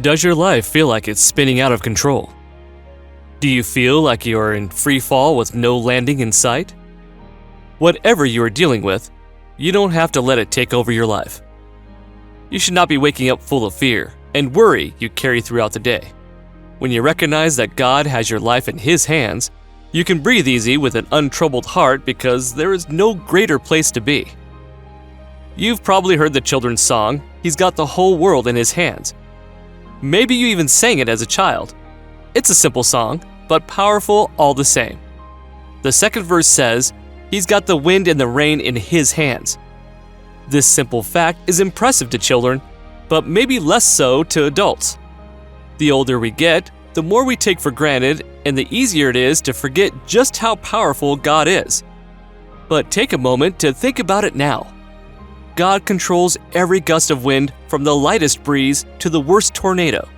Does your life feel like it's spinning out of control? Do you feel like you're in free fall with no landing in sight? Whatever you are dealing with, you don't have to let it take over your life. You should not be waking up full of fear and worry you carry throughout the day. When you recognize that God has your life in His hands, you can breathe easy with an untroubled heart because there is no greater place to be. You've probably heard the children's song, "He's got the whole world in His hands." Maybe you even sang it as a child. It's a simple song, but powerful all the same. The second verse says, "He's got the wind and the rain in His hands." This simple fact is impressive to children, but maybe less so to adults. The older we get, the more we take for granted, and the easier it is to forget just how powerful God is. But take a moment to think about it now. God controls every gust of wind, from the lightest breeze to the worst tornado.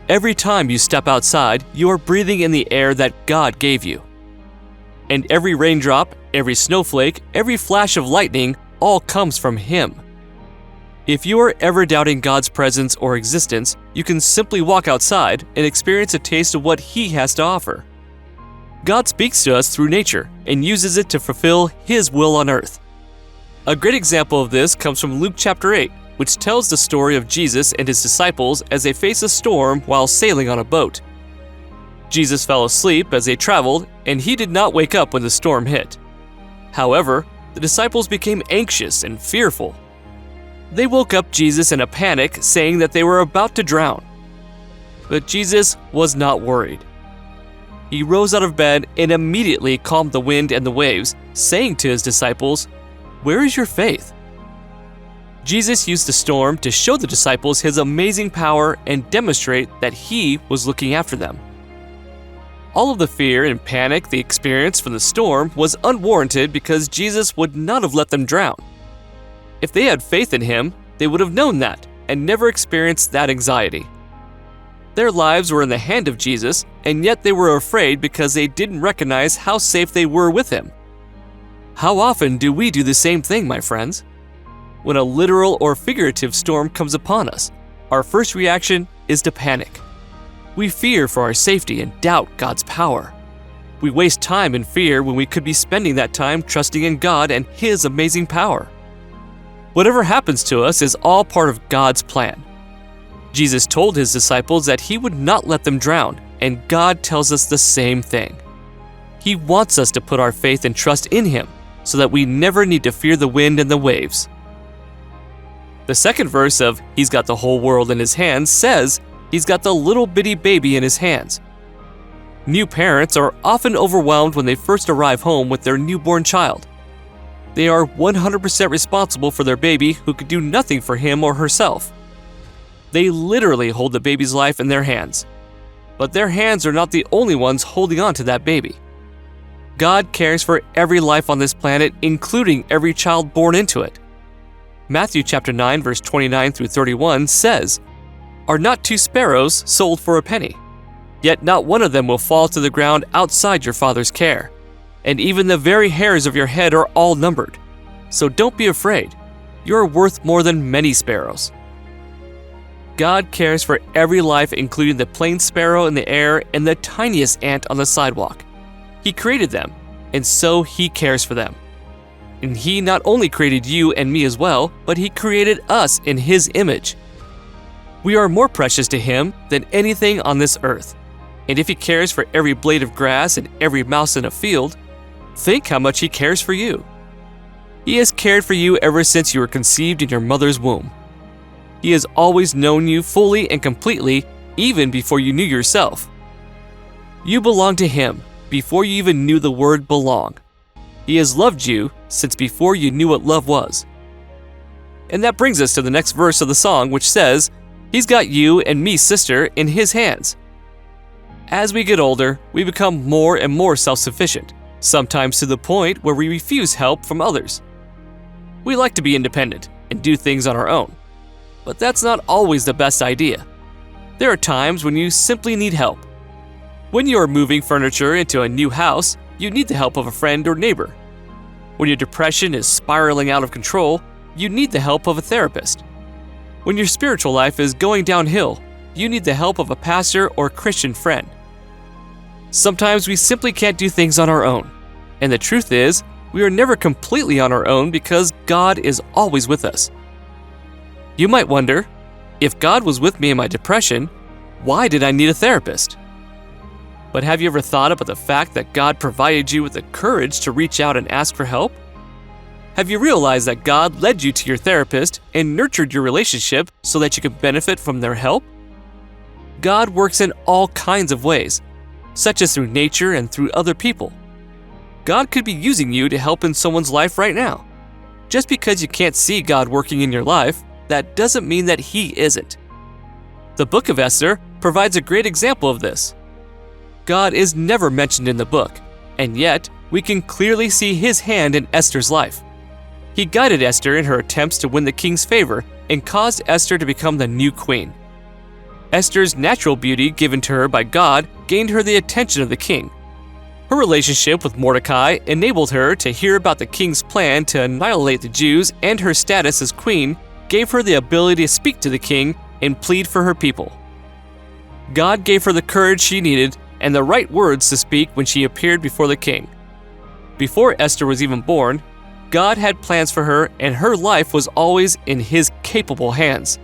Every time you step outside, you are breathing in the air that God gave you. And every raindrop, every snowflake, every flash of lightning, all comes from Him. If you are ever doubting God's presence or existence, you can simply walk outside and experience a taste of what He has to offer. God speaks to us through nature and uses it to fulfill His will on earth. A great example of this comes from Luke chapter 8, which tells the story of Jesus and His disciples as they face a storm while sailing on a boat. Jesus fell asleep as they traveled, and He did not wake up when the storm hit. However, the disciples became anxious and fearful. They woke up Jesus in a panic, saying that they were about to drown. But Jesus was not worried. He rose out of bed and immediately calmed the wind and the waves, saying to His disciples, "Where is your faith?" Jesus used the storm to show the disciples His amazing power and demonstrate that He was looking after them. All of the fear and panic they experienced from the storm was unwarranted because Jesus would not have let them drown. If they had faith in Him, they would have known that and never experienced that anxiety. Their lives were in the hand of Jesus, and yet they were afraid because they didn't recognize how safe they were with Him. How often do we do the same thing, my friends? When a literal or figurative storm comes upon us, our first reaction is to panic. We fear for our safety and doubt God's power. We waste time in fear when we could be spending that time trusting in God and His amazing power. Whatever happens to us is all part of God's plan. Jesus told His disciples that He would not let them drown, and God tells us the same thing. He wants us to put our faith and trust in Him, so that we never need to fear the wind and the waves. The second verse of "He's got the whole world in His hands" says, He's got the little bitty baby in His hands. New parents are often overwhelmed when they first arrive home with their newborn child. They are 100% responsible for their baby who could do nothing for him or herself. They literally hold the baby's life in their hands. But their hands are not the only ones holding on to that baby. God cares for every life on this planet, including every child born into it. Matthew chapter 9, verse 29 through 31 says, "Are not 2 sparrows sold for a penny? Yet not one of them will fall to the ground outside your Father's care. And even the very hairs of your head are all numbered. So don't be afraid. You are worth more than many sparrows." God cares for every life, including the plain sparrow in the air and the tiniest ant on the sidewalk. He created them, and so He cares for them. And He not only created you and me as well, but He created us in His image. We are more precious to Him than anything on this earth. And if He cares for every blade of grass and every mouse in a field, think how much He cares for you. He has cared for you ever since you were conceived in your mother's womb. He has always known you fully and completely, even before you knew yourself. You belong to Him before you even knew the word belong. He has loved you since before you knew what love was. And that brings us to the next verse of the song, which says, "He's got you and me, sister, in His hands." As we get older, we become more and more self-sufficient, sometimes to the point where we refuse help from others. We like to be independent and do things on our own, but that's not always the best idea. There are times when you simply need help. When you are moving furniture into a new house, you need the help of a friend or neighbor. When your depression is spiraling out of control, you need the help of a therapist. When your spiritual life is going downhill, you need the help of a pastor or Christian friend. Sometimes we simply can't do things on our own. And the truth is, we are never completely on our own because God is always with us. You might wonder, if God was with me in my depression, why did I need a therapist? But have you ever thought about the fact that God provided you with the courage to reach out and ask for help? Have you realized that God led you to your therapist and nurtured your relationship so that you could benefit from their help? God works in all kinds of ways, such as through nature and through other people. God could be using you to help in someone's life right now. Just because you can't see God working in your life, that doesn't mean that He isn't. The book of Esther provides a great example of this. God is never mentioned in the book, and yet we can clearly see His hand in Esther's life. He guided Esther in her attempts to win the king's favor and caused Esther to become the new queen. Esther's natural beauty given to her by God gained her the attention of the king. Her relationship with Mordecai enabled her to hear about the king's plan to annihilate the Jews, and her status as queen gave her the ability to speak to the king and plead for her people. God gave her the courage she needed and the right words to speak when she appeared before the king. Before Esther was even born, God had plans for her, and her life was always in His capable hands.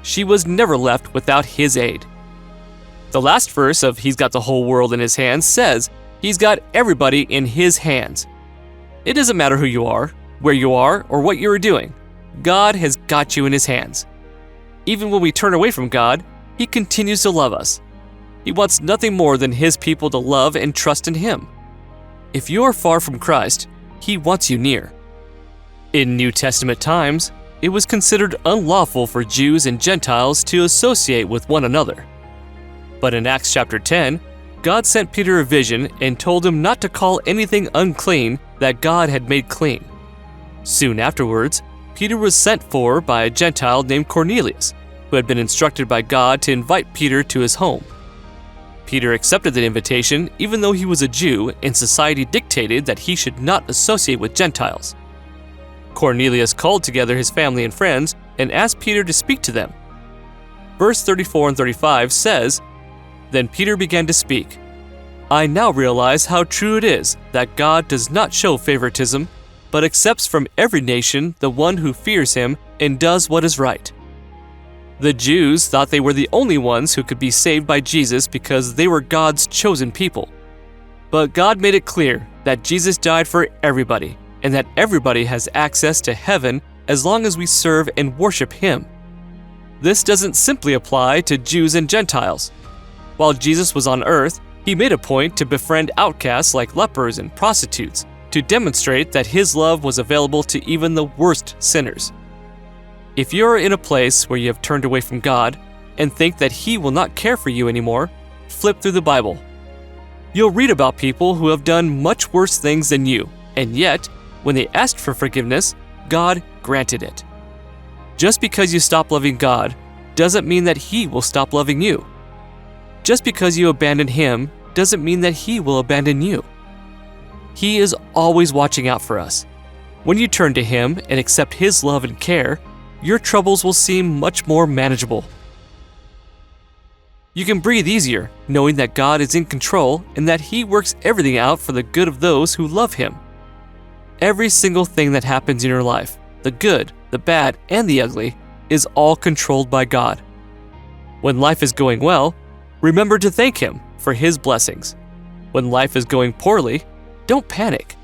She was never left without His aid. The last verse of He's got the whole world in His hands says He's got everybody in His hands. It doesn't matter who you are, where you are, or what you are doing. God has got you in His hands. Even when we turn away from God, He continues to love us. He wants nothing more than His people to love and trust in Him. If you are far from Christ, He wants you near. In New Testament times, it was considered unlawful for Jews and Gentiles to associate with one another. But in Acts chapter 10, God sent Peter a vision and told him not to call anything unclean that God had made clean. Soon afterwards, Peter was sent for by a Gentile named Cornelius, who had been instructed by God to invite Peter to his home. Peter accepted the invitation even though he was a Jew and society dictated that he should not associate with Gentiles. Cornelius called together his family and friends and asked Peter to speak to them. Verse 34 and 35 says, "Then Peter began to speak. I now realize how true it is that God does not show favoritism, but accepts from every nation the one who fears Him and does what is right." The Jews thought they were the only ones who could be saved by Jesus because they were God's chosen people. But God made it clear that Jesus died for everybody, and that everybody has access to heaven as long as we serve and worship Him. This doesn't simply apply to Jews and Gentiles. While Jesus was on earth, He made a point to befriend outcasts like lepers and prostitutes to demonstrate that His love was available to even the worst sinners. If you are in a place where you have turned away from God and think that He will not care for you anymore, flip through the Bible. You'll read about people who have done much worse things than you, and yet, when they asked for forgiveness, God granted it. Just because you stop loving God doesn't mean that He will stop loving you. Just because you abandon Him doesn't mean that He will abandon you. He is always watching out for us. When you turn to Him and accept His love and care, your troubles will seem much more manageable. You can breathe easier knowing that God is in control and that He works everything out for the good of those who love Him. Every single thing that happens in your life, the good, the bad, and the ugly, is all controlled by God. When life is going well, remember to thank Him for His blessings. When life is going poorly, don't panic.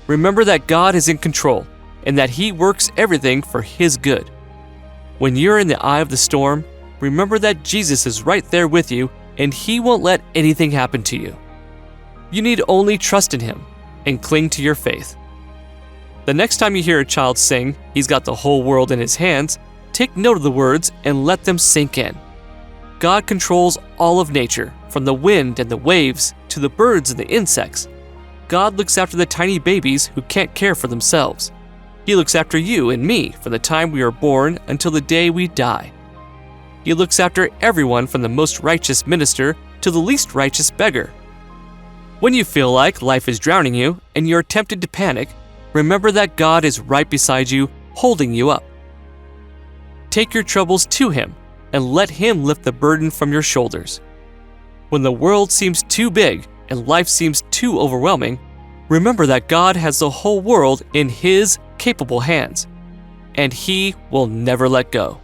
Remember that God is in control and that He works everything for His good. When you're in the eye of the storm, remember that Jesus is right there with you and He won't let anything happen to you. You need only trust in Him and cling to your faith. The next time you hear a child sing, He's got the whole world in His hands, take note of the words and let them sink in. God controls all of nature, from the wind and the waves to the birds and the insects. God looks after the tiny babies who can't care for themselves. He looks after you and me from the time we are born until the day we die. He looks after everyone from the most righteous minister to the least righteous beggar. When you feel like life is drowning you and you're tempted to panic, remember that God is right beside you, holding you up. Take your troubles to Him and let Him lift the burden from your shoulders. When the world seems too big and life seems too overwhelming, remember that God has the whole world in His capable hands, and He will never let go.